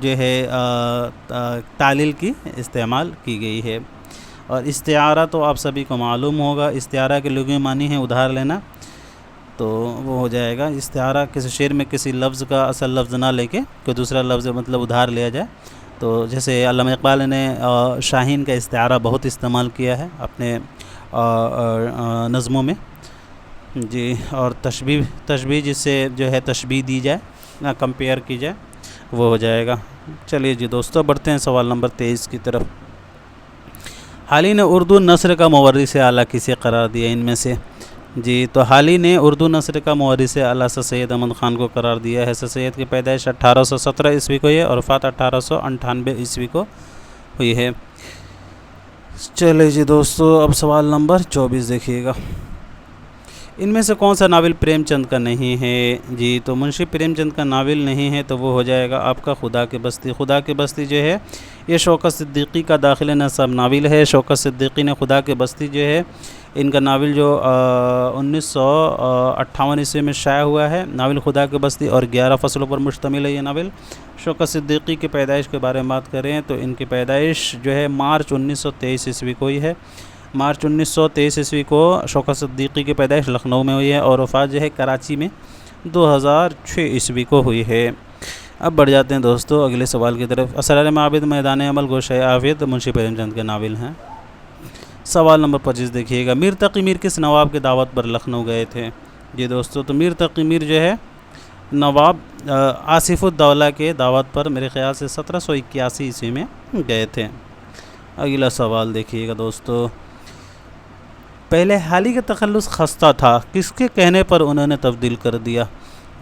A: جو ہے تعلیل کی استعمال کی گئی ہے۔ اور استعارہ تو آپ سبھی کو معلوم ہوگا، استعارہ کے لغوی معنی ہے ادھار لینا، تو وہ ہو جائے گا استعارہ کسی شعر میں کسی لفظ کا اصل لفظ نہ لے کے کوئی دوسرا لفظ مطلب ادھار لیا جائے۔ تو جیسے علامہ اقبال نے شاہین کا استعارہ بہت استعمال کیا ہے اپنے نظموں میں جی، اور تشبیہ جس سے جو ہے تشبیہ دی جائے، کمپیئر کی جائے، وہ ہو جائے گا۔ چلیے جی دوستو، بڑھتے ہیں سوال نمبر 23 کی طرف۔ حالی نے اردو نثر کا مورث اعلیٰ کسے قرار دیا ان میں سے؟ جی تو حالی نے اردو نثر کا مورث اعلیٰ سر سید احمد خان کو قرار دیا ہے۔ سر سید کی پیدائش 1817 عیسوی کو ہے اور وفات 1898 عیسوی کو ہوئی ہے۔ چلے جی دوستو، اب سوال نمبر 24 دیکھیے گا۔ ان میں سے کون سا ناول پریم چند کا نہیں ہے؟ جی تو منشی پریم چند کا ناول نہیں ہے تو وہ ہو جائے گا آپ کا خدا کی بستی۔ خدا کی بستی جو ہے یہ شوکت صدیقی کا داخل نصب ناول ہے۔ شوکت صدیقی نے خدا کی بستی جو ہے ان کا ناول جو 1958 عیسوی میں شائع ہوا ہے، ناول خدا کی بستی، اور 11 فصلوں پر مشتمل ہے یہ ناول۔ شوکت صدیقی کی پیدائش کے بارے میں بات کریں تو ان کی پیدائش جو ہے مارچ 1923 عیسوی کو ہی ہے۔ مارچ 1923 عیسوی کو شوکت صدیقی کی پیدائش لکھنؤ میں ہوئی ہے اور وفات جو ہے کراچی میں 2006 عیسوی کو ہوئی ہے۔ اب بڑھ جاتے ہیں دوستو اگلے سوال کی طرف۔ اسرار معابد میدان عمل گوشۂ عافیت منشی پریم چند کے ناول ہیں۔ سوال نمبر 25 دیکھیے گا۔ میر تقی میر کس نواب کی دعوت پر لکھنؤ گئے تھے؟ جی دوستو تو میر تقی میر جو ہے نواب آصف الدولہ کے دعوت پر میرے خیال سے 1781 عیسوی میں گئے تھے۔ اگلا سوال دیکھیے گا دوستو۔ پہلے حالی کا تخلص خستہ تھا، کس کے کہنے پر انہوں نے تبدیل کر دیا؟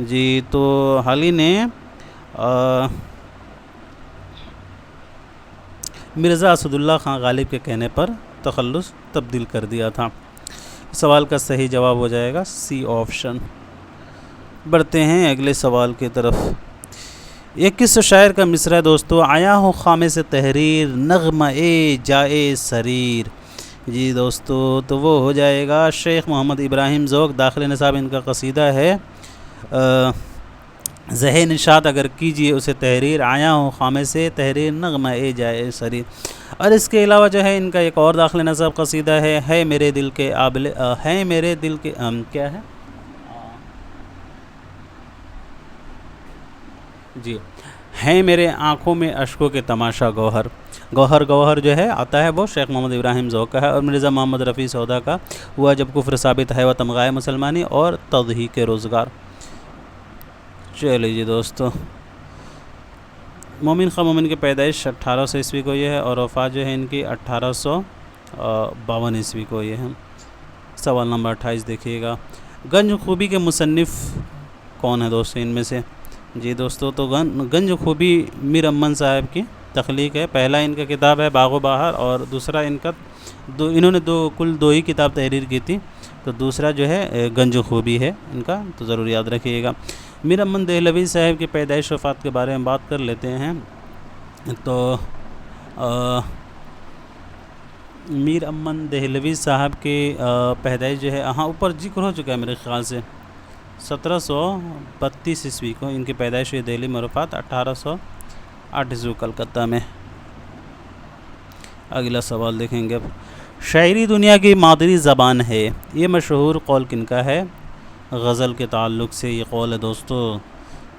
A: جی تو حالی نے مرزا اسداللہ خان غالب کے کہنے پر تخلص تبدیل کر دیا تھا۔ سوال کا صحیح جواب ہو جائے گا سی آپشن۔ بڑھتے ہیں اگلے سوال کی طرف۔ یہ کس شاعر کا مصرع ہے دوستو؟ آیا ہوں خامے سے تحریر، نغمہ جائے سریر۔ جی دوستو تو وہ ہو جائے گا شیخ محمد ابراہیم ذوق، داخل نصاب ان کا قصیدہ ہے ذہن نشاط اگر کیجیے اسے تحریر، آیا ہوں خامے سے تحریر، نغمہ جائے سریر۔ اور اس کے علاوہ جو ہے ان کا ایک اور داخل نصاب قصیدہ ہے میرے دل کے ہے میرے دل کے کیا ہے جی ہیں میرے آنکھوں میں اشکوں کے تماشا گوہر۔ گوہر جو ہے آتا ہے وہ شیخ محمد ابراہیم ذوق کا ہے، اور مرزا محمد رفیع سودا کا ہوا جب کفر ثابت ہے و تمغائے مسلمانی اور تضحیک روزگار۔ چلیے جی دوستو، مومن خواہ مومن کی پیدائش 1800 عیسوی کو یہ ہے اور وفات جو ہے ان کی 1852 عیسوی کو یہ ہے۔ سوال نمبر 28 دیکھیے گا۔ گنج خوبی کے مصنف کون ہے دوستو ان میں سے؟ جی دوستو تو گنج خوبی میر امن صاحب کی تخلیق ہے۔ پہلا ان کا کتاب ہے باغ و بہار، اور دوسرا انہوں نے کل دو ہی کتاب تحریر کی تھی، تو دوسرا جو ہے گنج خوبی ہے ان کا، تو ضرور یاد رکھیے گا۔ میر امن دہلوی صاحب کی پیدائش وفات کے بارے میں بات کر لیتے ہیں۔ تو میر امن دہلوی صاحب کی پیدائش جو ہے اوپر ذکر ہو چکا ہے میرے خیال سے 1732 عیسوی کو ان کی پیدائش ہوئی دہلی میں، وفات 1808 عیسوی کلکتہ میں۔ اگلا سوال دیکھیں گے اب۔ شاعری دنیا کی مادری زبان ہے، یہ مشہور قول کن کا ہے؟ غزل کے تعلق سے یہ قول ہے دوستو۔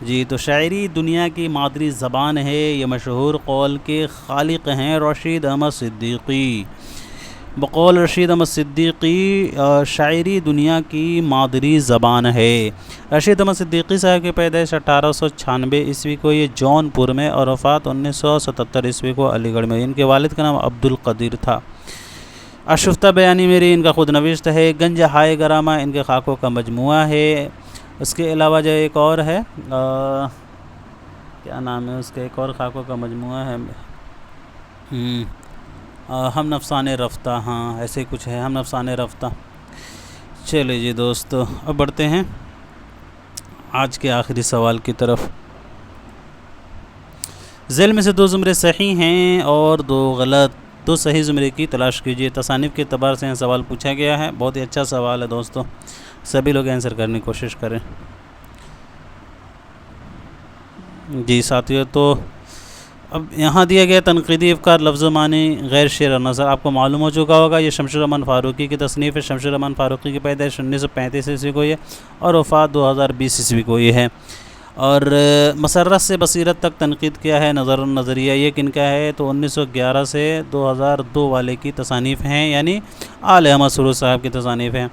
A: جی تو شاعری دنیا کی مادری زبان ہے، یہ مشہور قول کے خالق ہیں رشید احمد صدیقی۔ بقول رشید احمد صدیقی شاعری دنیا کی مادری زبان ہے۔ رشید احمد صدیقی صاحب کی پیدائش 1896 عیسوی کو یہ جون پور میں اور وفات 1977 عیسوی کو علی گڑھ میں۔ ان کے والد کا نام عبد القدیر تھا۔ اشفتہ بیانی میری ان کا خود نوشت ہے۔ گنج ہائے گرامہ ان کے خاکوں کا مجموعہ ہے۔ اس کے علاوہ جو ایک اور ہے کیا نام ہے اس کے، ایک اور خاکوں کا مجموعہ ہے، ہم نفسان رفتہ، ہاں ایسے کچھ ہے، ہم نفسان رفتہ۔ چلے جی دوستو اب بڑھتے ہیں آج کے آخری سوال کی طرف۔ ذیل میں سے 2 زمرے صحیح ہیں اور 2 غلط، 2 صحیح زمرے کی تلاش کیجیے۔ تصانیف کے اعتبار سے سوال پوچھا گیا ہے، بہت ہی اچھا سوال ہے دوستو، سبھی لوگ آنسر کرنے کی کوشش کریں۔ جی ساتھیو، تو اب یہاں دیا گیا تنقیدی افکار لفظ و معنی غیر شعر اور نثر آپ کو معلوم ہو چکا ہوگا۔ یہ شمس الرحمن فاروقی کی تصنیف ہے۔ شمس الرحمن فاروقی کی پیدائش 1935 عیسوی کو یہ اور وفات 2020 عیسوی کو یہ ہے۔ اور مسرت سے بصیرت تک تنقید کیا ہے، نظر و نظریہ یہ کن کا ہے، تو 1911 سے 2002 والے کی تصانیف ہیں، یعنی آل احمد سرور صاحب کی تصانیف ہیں۔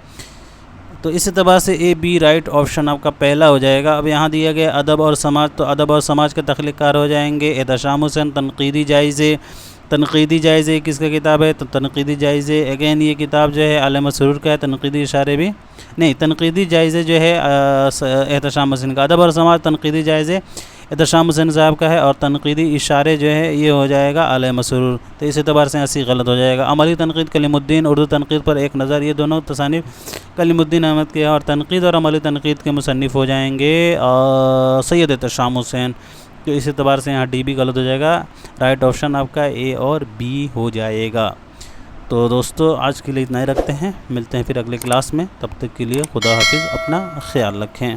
A: تو اس اعتبار سے اے بی رائٹ آپشن آپ کا پہلا ہو جائے گا۔ اب یہاں دیا گیا ادب اور سماج، تو ادب اور سماج کے تخلیق کار ہو جائیں گے احتشام حسین۔ تنقیدی جائزے، تنقیدی جائزے کس کا کتاب ہے، تو تنقیدی جائزے اگین یہ کتاب جو ہے آل احمد سرور کا ہے۔ تنقیدی اشارے بھی نہیں، تنقیدی جائزے جو ہے احتشام حسین کا۔ ادب اور سماج تنقیدی جائزے احتشام حسین صاحب کا ہے، اور تنقیدی اشارے جو ہے یہ ہو جائے گا آل احمد سرور۔ تو اس اعتبار سے 80 غلط ہو جائے گا۔ عملی تنقید کلیم الدین، اردو تنقید پر ایک نظر، یہ دونوں تصانیف کلیم الدین احمد کے، اور تنقید اور عملی تنقید کے مصنف ہو جائیں گے سید احتشام حسین۔ تو اس اعتبار سے یہاں ڈی بھی غلط ہو جائے گا، رائٹ آپشن آپ کا اے اور بی ہو جائے گا۔ تو دوستو آج کے لیے اتنا ہی رکھتے ہیں، ملتے ہیں پھر اگلے کلاس میں، تب تک کے لیے خدا حافظ، اپنا خیال رکھیں۔